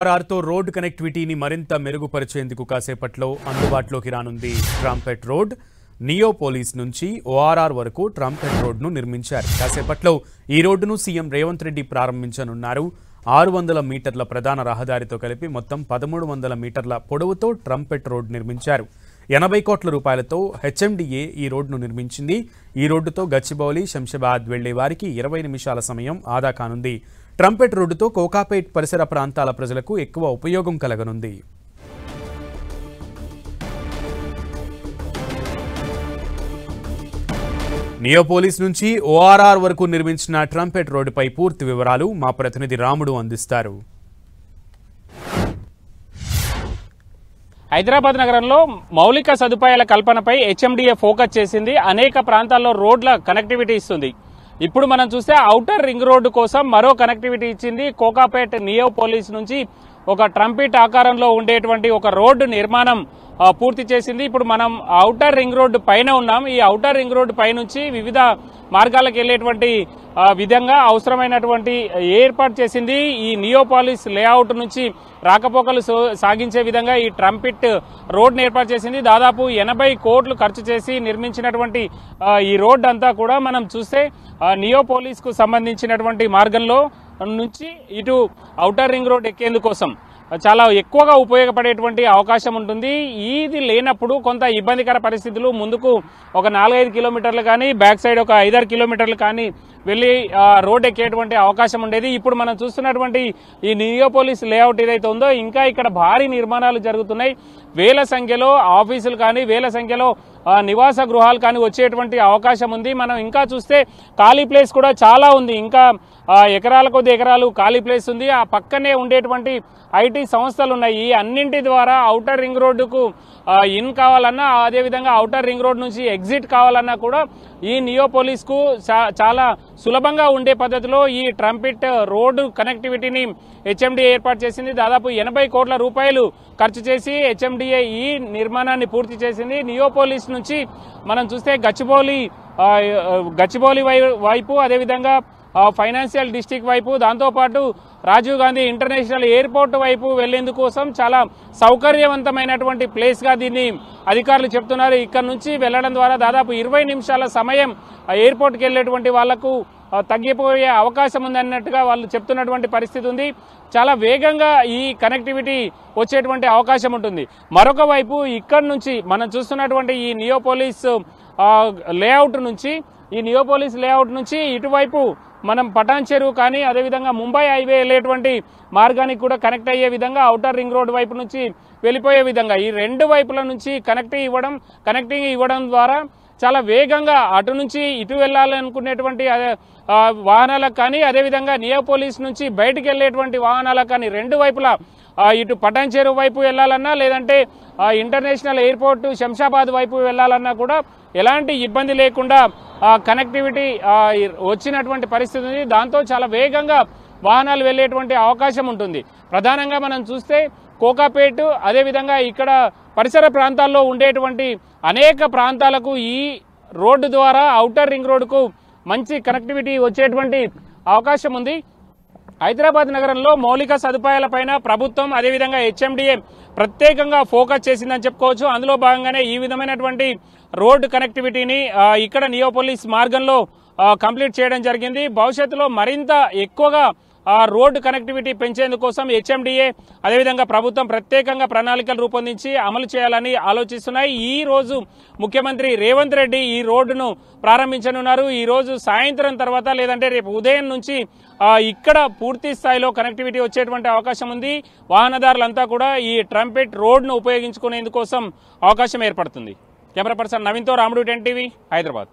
ఆర్ఆర్తో road కనెక్టివిటీని మరింత మెరుగుపరిచేందుకు కాసేపట్లో అందుబాటులోకి రానుంది ట్రంపెట్ రోడ్. నియోపోలిస్ నుంచి ఓఆర్ఆర్ వరకు ట్రంపెట్ రోడ్ను నిర్మించారు. కాసేపట్లో ఈ రోడ్డును సీఎం రేవంత్ రెడ్డి ప్రారంభించనున్నారు. 600 మీటర్ల ప్రధాన రహదారితో కలిపి మొత్తం 1300 మీటర్ల పొడవుతో ట్రంపెట్ రోడ్ నిర్మించారు. 80 కోట్ల రూపాయలతో హెచ్ఎండిఏ ఈ రోడ్ను నిర్మించింది. ఈ రోడ్డుతో గచ్చిబౌలి, శంషాబాద్ వెళ్లే వారికి 20 నిమిషాల సమయం ఆదా కానుంది. ట్రంపెట్ రోడ్డుతో కోకాపేట్ పరిసర ప్రాంతాల ప్రజలకు ఎక్కువ ఉపయోగం కలగనుంది. నియోపోలిస్ నుంచి ఓఆర్ఆర్ వరకు నిర్మించిన ట్రంపెట్ రోడ్డుపై పూర్తి వివరాలు మా ప్రతినిధి రాముడు అందిస్తారు. హైదరాబాద్ నగరంలో మౌలిక సదుపాయాల కల్పనపై హెచ్ఎండిఏ ఫోకస్ చేసింది. అనేక ప్రాంతాల్లో రోడ్ల కనెక్టివిటీ ఇస్తుంది. ఇప్పుడు మనం చూస్తే ఔటర్ రింగ్ రోడ్డు కోసం మరో కనెక్టివిటీ ఇచ్చింది. కోకాపేట్ నియోపోలిస్ నుంచి ఒక ట్రంపెట్ ఆకారంలో ఉండేటువంటి ఒక రోడ్డు నిర్మాణం పూర్తి చేసింది. ఇప్పుడు మనం ఔటర్ రింగ్ రోడ్డు పైన ఉన్నాం. ఈ ఔటర్ రింగ్ రోడ్డు పై నుంచి వివిధ మార్గాలకు వెళ్లేటువంటి విధంగా అవసరమైనటువంటి ఏర్పాటు చేసింది. ఈ నియోపాలిస్ లేఅవుట్ నుంచి రాకపోకలు సాగించే విధంగా ఈ ట్రంపెట్ రోడ్ను ఏర్పాటు చేసింది. దాదాపు 80 కోట్లు ఖర్చు చేసి నిర్మించినటువంటి ఈ రోడ్ అంతా కూడా మనం చూస్తే నియోపోలిస్ కు సంబంధించినటువంటి మార్గంలో నుంచి ఇటు ఔటర్ రింగ్ రోడ్ ఎక్కేందుకోసం చాలా ఎక్కువగా ఉపయోగపడేటువంటి అవకాశం ఉంటుంది. ఇది లేనప్పుడు కొంత ఇబ్బందికర పరిస్థితులు, ముందుకు ఒక 4-5 కిలోమీటర్లు కానీ బ్యాక్ సైడ్ ఒక 5-6 కిలోమీటర్లు కానీ వెళ్ళి రోడ్ ఎక్కేటువంటి అవకాశం ఉండేది. ఇప్పుడు మనం చూస్తున్నటువంటి ఈ నియోపోలిస్ లేఅవుట్ ఏదైతే ఉందో ఇంకా ఇక్కడ భారీ నిర్మాణాలు జరుగుతున్నాయి. వేల సంఖ్యలో ఆఫీసులు కానీ వేల సంఖ్యలో నివాస గృహాలు కానీ వచ్చేటువంటి అవకాశం ఉంది. మనం ఇంకా చూస్తే ఖాళీ ప్లేస్ కూడా చాలా ఉంది. ఇంకా ఎకరాల కొద్ది ఎకరాలు ఖాళీ ప్లేస్ ఉంది. ఆ పక్కనే ఉండేటువంటి ఐటీ సంస్థలు ఉన్నాయి. ఈ అన్నింటి ద్వారా ఔటర్ రింగ్ రోడ్డుకు ఇన్ కావాలన్నా, అదేవిధంగా ఔటర్ రింగ్ రోడ్ నుంచి ఎగ్జిట్ కావాలన్నా కూడా ఈ నియోపోలిస్ కు చాలా సులభంగా ఉండే పద్ధతిలో ఈ ట్రంపెట్ రోడ్డు కనెక్టివిటీని హెచ్ఎండిఏ ఏర్పాటు చేసింది. దాదాపు 80 కోట్ల రూపాయలు ఖర్చు చేసి హెచ్ఎండిఏ ఈ నిర్మాణాన్ని పూర్తి చేసింది. నియోపోలిస్ నుంచి మనం చూస్తే గచ్చిబౌలి వైపు, అదేవిధంగా ఫైనాన్షియల్ డిస్ట్రిక్ట్ వైపు, దాంతోపాటు రాజీవ్ గాంధీ ఇంటర్నేషనల్ ఎయిర్పోర్ట్ వైపు వెళ్లేందుకోసం చాలా సౌకర్యవంతమైనటువంటి ప్లేస్ గా దీన్ని అధికారులు చెప్తున్నారు. ఇక్కడ నుంచి వెళ్లడం ద్వారా దాదాపు 20 నిమిషాల సమయం ఎయిర్పోర్ట్కి వెళ్లేటువంటి వాళ్లకు తగ్గిపోయే అవకాశం ఉంది అన్నట్టుగా వాళ్ళు చెప్తున్నటువంటి పరిస్థితి ఉంది. చాలా వేగంగా ఈ కనెక్టివిటీ వచ్చేటువంటి అవకాశం ఉంటుంది. మరొక వైపు ఇక్కడ నుంచి మనం చూస్తున్నటువంటి ఈ నియోపోలిస్ లేఅవుట్ నుంచి ఇటువైపు మనం పటాన్ చెరువు కానీ అదేవిధంగా ముంబై హైవే వెళ్ళేటువంటి మార్గానికి కూడా కనెక్ట్ అయ్యే విధంగా ఔటర్ రింగ్ రోడ్ వైపు నుంచి వెళ్ళిపోయే విధంగా ఈ రెండు వైపుల నుంచి కనెక్టింగ్ ఇవ్వడం ద్వారా చాలా వేగంగా అటు నుంచి ఇటు వెళ్ళాలనుకునేటువంటి వాహనాలకు కానీ, అదేవిధంగా నియోపోలిస్ నుంచి బయటికి వెళ్ళేటువంటి వాహనాలకు కానీ రెండు వైపులా ఇటు పటాన్ చెరువు వైపు వెళ్ళాలన్నా, లేదంటే ఇంటర్నేషనల్ ఎయిర్పోర్ట్ శంషాబాద్ వైపు వెళ్ళాలన్నా కూడా ఎలాంటి ఇబ్బంది లేకుండా కనెక్టివిటీ వచ్చినటువంటి పరిస్థితి ఉంది. దాంతో చాలా వేగంగా వాహనాలు వెళ్లేటువంటి అవకాశం ఉంటుంది. ప్రధానంగా మనం చూస్తే కోకాపేట్, అదేవిధంగా ఇక్కడ పరిసర ప్రాంతాల్లో ఉండేటువంటి అనేక ప్రాంతాలకు ఈ రోడ్డు ద్వారా ఔటర్ రింగ్ రోడ్డుకు మంచి కనెక్టివిటీ వచ్చేటువంటి అవకాశం ఉంది. హైదరాబాద్ నగరంలో మౌలిక సదుపాయాలపైన ప్రభుత్వం అదేవిధంగా హెచ్ఎండిఏ ప్రత్యేకంగా ఫోకస్ చేసిందని చెప్పుకోవచ్చు. అందులో భాగంగానే ఈ విధమైనటువంటి రోడ్డు కనెక్టివిటీని ఇక్కడ నియోపోలిస్ మార్గంలో కంప్లీట్ చేయడం జరిగింది. భవిష్యత్తులో మరింత ఎక్కువగా రోడ్డు కనెక్టివిటీ పెంచేందుకోసం హెచ్ఎండిఏ అదేవిధంగా ప్రభుత్వం ప్రత్యేకంగా ప్రణాళికలు రూపొందించి అమలు చేయాలని ఆలోచిస్తున్నాయి. ఈ రోజు ముఖ్యమంత్రి రేవంత్ రెడ్డి ఈ రోడ్డును ప్రారంభించనున్నారు. ఈ రోజు సాయంత్రం తర్వాత లేదంటే రేపు ఉదయం నుంచి ఇక్కడ పూర్తి స్థాయిలో కనెక్టివిటీ వచ్చేటువంటి అవకాశం ఉంది. వాహనదారులంతా కూడా ఈ ట్రంపెట్ రోడ్ను ఉపయోగించుకునేందుకోసం అవకాశం ఏర్పడుతుంది. కెమెరా పర్సన్ నవీన్తో రాముడు, 10 టీవీ, హైదరాబాద్.